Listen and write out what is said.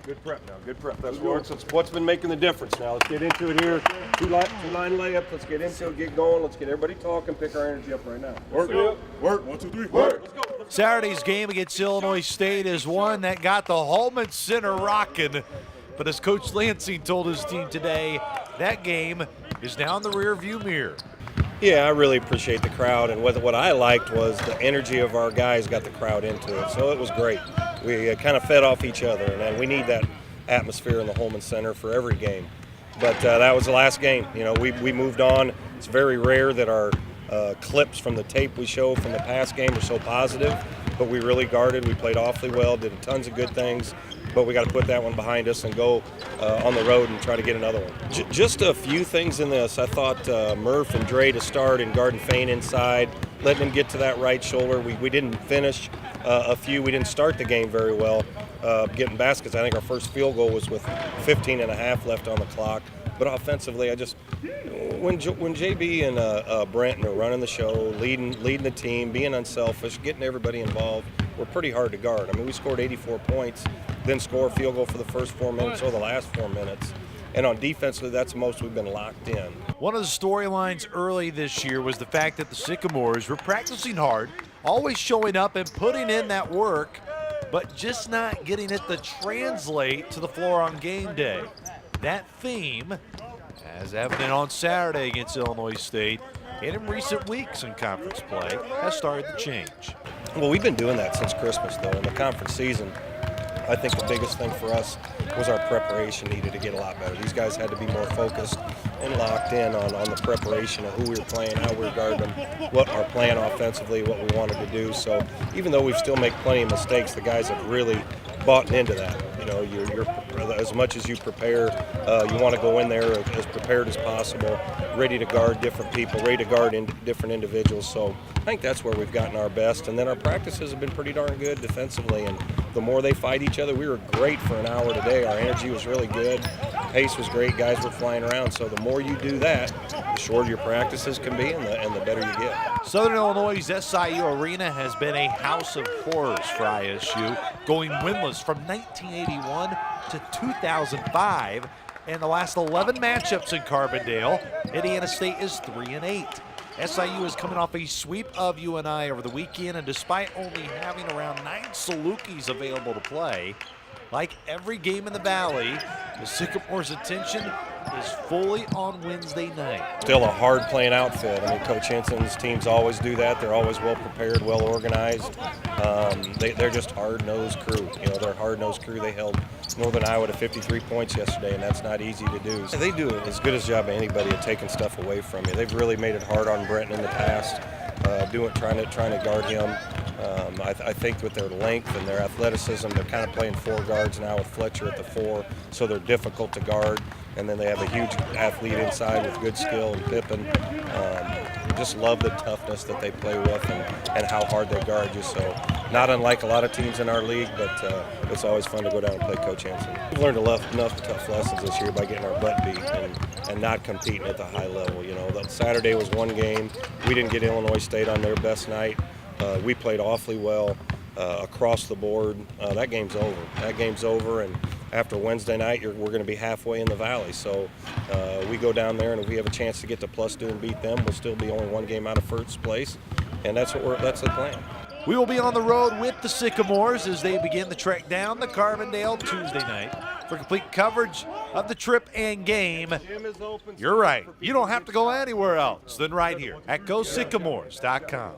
Good prep now, good prep. That's what's been making the difference now. Let's get into it here. Two-line layup. Let's get into it, get going. Let's get everybody talking, pick our energy up right now. Work. 1, 2, 3, work. Let's go. Saturday's game against Illinois State is one that got the Holman Center rocking. But as Coach Lansing told his team today, that game is now in the rearview mirror. Yeah, I really appreciate the crowd, and what I liked was the energy of our guys got the crowd into it, so it was great. We kind of fed off each other, and we need that atmosphere in the Holman Center for every game. But that was the last game. You know, we moved on. It's very rare that our clips from the tape we show from the past game are so positive, but we really guarded. We played awfully well, did tons of good things, but we got to put that one behind us and go on the road and try to get another one. Just a few things in this. I thought Murph and Dre to start and guard and feint inside, letting him get to that right shoulder. We didn't finish a few. We didn't start the game very well getting baskets. I think our first field goal was with 15 and a half left on the clock. But offensively, when JB and Brenton are running the show, leading the team, being unselfish, getting everybody involved, we're pretty hard to guard. I mean, we scored 84 points, then score a field goal for the first 4 minutes or the last 4 minutes. And on defensively, that's the most we've been locked in. One of the storylines early this year was the fact that the Sycamores were practicing hard, always showing up and putting in that work, but just not getting it to translate to the floor on game day. That theme, as evident on Saturday against Illinois State, and in recent weeks in conference play, has started to change. Well, we've been doing that since Christmas, though. In the conference season, I think the biggest thing for us was our preparation needed to get a lot better. These guys had to be more focused and locked in on the preparation of who we were playing, how we were guarding them, what our plan offensively, what we wanted to do. So even though we still make plenty of mistakes, the guys have really bought into that. You know, you're as much as you prepare, you want to go in there as prepared as possible, ready to guard different people, ready to guard different individuals. So I think that's where we've gotten our best. And then our practices have been pretty darn good defensively. And the more they fight each other, we were great for an hour today. Our energy was really good. Pace was great. Guys were flying around. So the more you do that, the shorter your practices can be and the better you get. Southern Illinois' SIU Arena has been a house of horrors for ISU, going winless from 1981 to 2005. And the last 11 matchups in Carbondale, Indiana State is 3-8. SIU is coming off a sweep of UNI over the weekend, and despite only having around 9 Salukis available to play, like every game in the Valley, the Sycamores' attention is fully on Wednesday night. Still a hard-playing outfit. I mean, Coach Henson's teams always do that. They're always well-prepared, well-organized. They're just hard-nosed crew. You know, they're a hard-nosed crew. They held Northern Iowa to 53 points yesterday, and that's not easy to do. They do as good a job as anybody at taking stuff away from you. They've really made it hard on Brenton in the past, trying to guard him. I think with their length and their athleticism, they're kind of playing 4 guards now with Fletcher at the 4, so they're difficult to guard. And then they have a huge athlete inside with good skill and Pippen. Just love the toughness that they play with and how hard they guard you. So not unlike a lot of teams in our league, but it's always fun to go down and play Coach Hanson. We've learned enough tough lessons this year by getting our butt beat and not competing at the high level. You know, that Saturday was one game. We didn't get Illinois State on their best night. We played awfully well across the board. That game's over. That game's over, and after Wednesday night, we're going to be halfway in the Valley. So we go down there, and if we have a chance to get to +2 and beat them, we'll still be only 1 game out of first place, and that's the plan. We will be on the road with the Sycamores as they begin the trek down the Carbondale Tuesday night. For complete coverage of the trip and game, you're right, you don't have to go anywhere else than right here at GoSycamores.com.